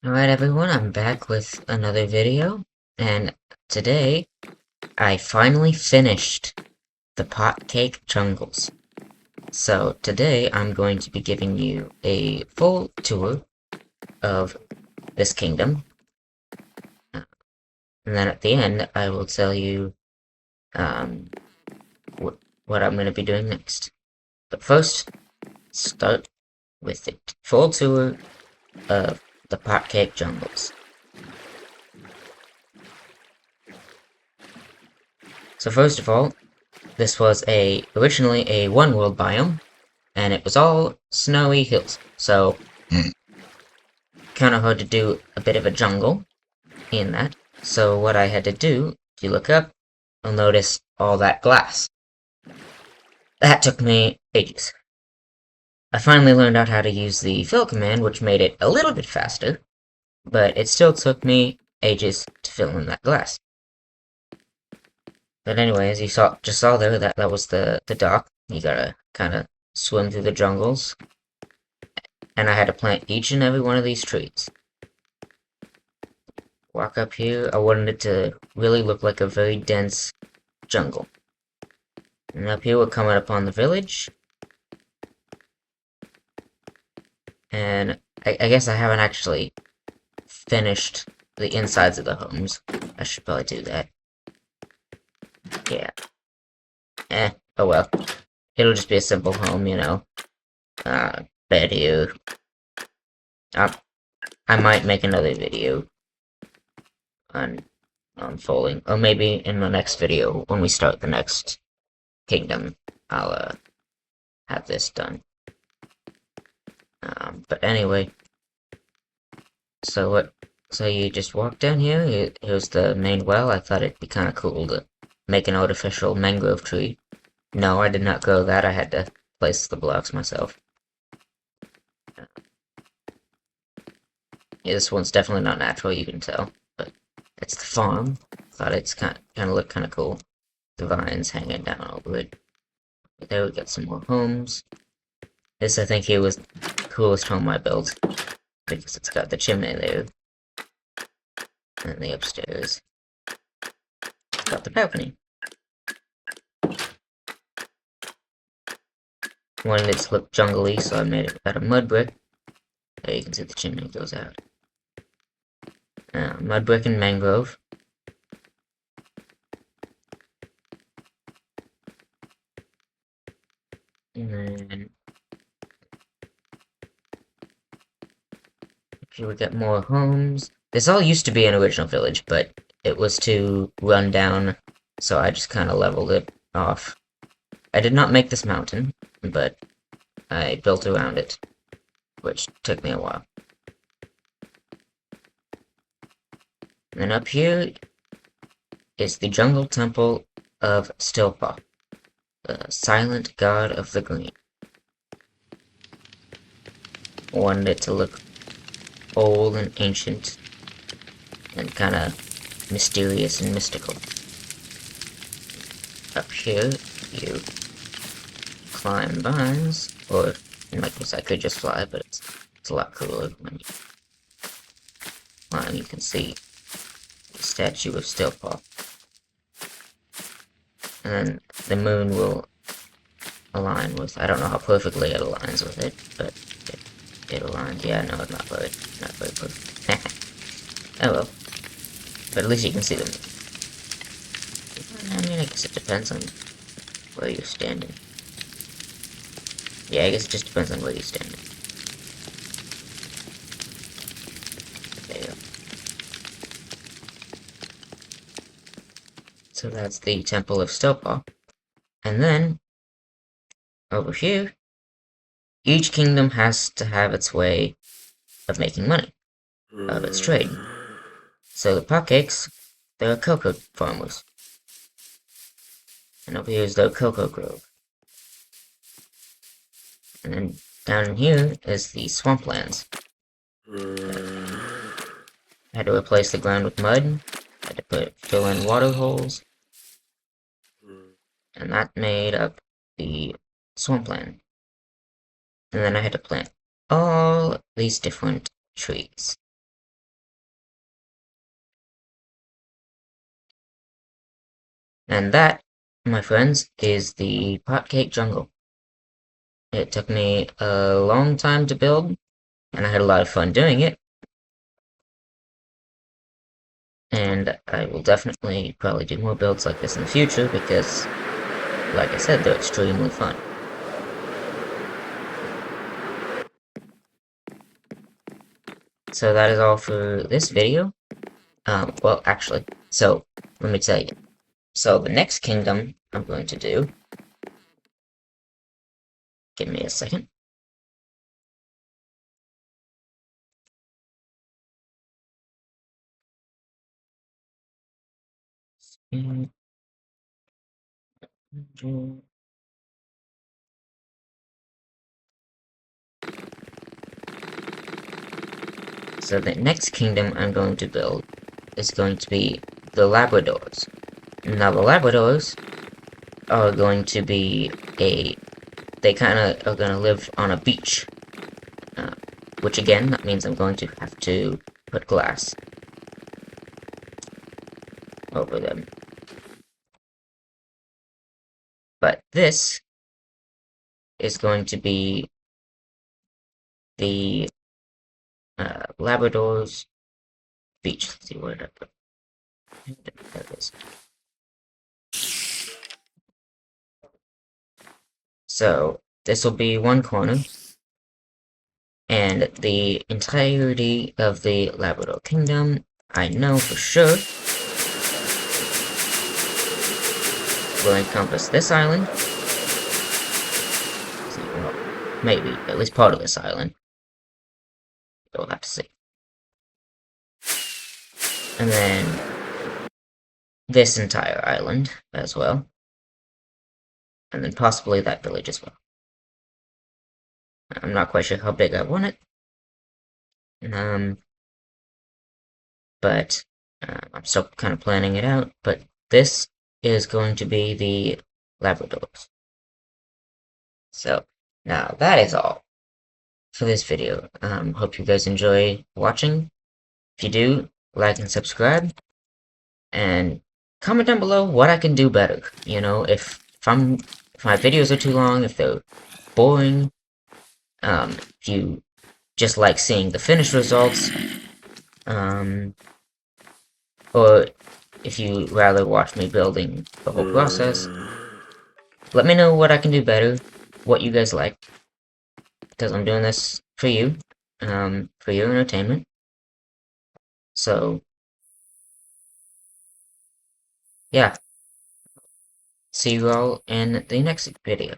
Alright everyone, I'm back with another video, and today I finally finished the potcake jungles. So today I'm going to be giving you a full tour of this kingdom, and then at the end I will tell you um, what I'm going to be doing next. But first, start with the full tour of the potcake jungles. So first of all, this was originally a one-world biome, and it was all snowy hills, so kind of hard to do a bit of a jungle in that. So what I had to do, if you look up, you'll notice all that glass. That took me ages. I finally learned out how to use the fill command, which made it a little bit faster, but it still took me ages to fill in that glass. But anyway, as you just saw there, that was the dock. You gotta kind of swim through the jungles, and I had to plant each and every one of these trees. Walk up here, I wanted it to really look like a very dense jungle. And up here we're coming upon the village. And I guess I haven't actually finished the insides of the homes. I should probably do that. Yeah. Oh well. It'll just be a simple home, you know. Bed here. I might make another video on unfolding, or maybe in the next video when we start the next kingdom, I'll have this done. But anyway, so you just walk down here. Here's the main well. I thought it'd be kind of cool to make an artificial mangrove tree. No, I did not grow that. I had to place the blocks myself. Yeah, this one's definitely not natural. You can tell, but it's the farm. Thought it's kind of looked kind of cool. The vines hanging down over it. But there we got some more homes. This I think here was the coolest home I built, because it's got the chimney there, and the upstairs. It's got the balcony. Wanted it to look jungly, so I made it out of mud brick. There you can see the chimney goes out. Mud brick and mangrove. And then here we got more homes. This all used to be an original village, but it was too run down, so I just kind of leveled it off. I did not make this mountain, but I built around it, which took me a while. And then up here is the jungle temple of Stilpa, the silent god of the green. I wanted it to look old and ancient, and kind of mysterious and mystical. Up here, you climb vines, or in my case I could just fly, but it's a lot cooler when you climb. You can see the statue of Stilpa. And then the moon will align with, I don't know how perfectly it aligns with it, but it aligns. Yeah, no, not very perfect. Oh well. But at least you can see them. I mean, I guess it depends on where you're standing. Yeah, I guess it just depends on where you're standing. There you go. So that's the Temple of Stilpa. And then, over here, each kingdom has to have its way of making money, of its trade. So the potcakes, they're cocoa farmers. And over here is the cocoa grove. And then down in here is the swamplands. I had to replace the ground with mud. I had to fill in water holes. And that made up the swampland. And then I had to plant all these different trees. And that, my friends, is the potcake jungle. It took me a long time to build, and I had a lot of fun doing it. And I will definitely probably do more builds like this in the future because, like I said, they're extremely fun. So that is all for this video. Well, actually, so let me tell you. So the next kingdom I'm going to do, give me a second. So the next kingdom I'm going to build is going to be the Labradors. Now the Labradors are going to be they kind of are going to live on a beach. Which again, that means I'm going to have to put glass over them. But this is going to be the Labrador's beach. Let's see where did I put it. There it is. So this will be one corner, and the entirety of the Labrador Kingdom, I know for sure, will encompass this island. Well, maybe, at least part of this island. We'll have to see. And then this entire island as well. And then possibly that village as well. I'm not quite sure how big I want it. But I'm still kind of planning it out. But this is going to be the Labradors. So, now that is all for this video. Hope you guys enjoy watching. If you do, like and subscribe. And comment down below what I can do better. You know, if my videos are too long, if they're boring, if you just like seeing the finished results, or if you rather watch me building the whole process, let me know what I can do better, what you guys like, because I'm doing this for you, for your entertainment. So, yeah, see you all in the next video.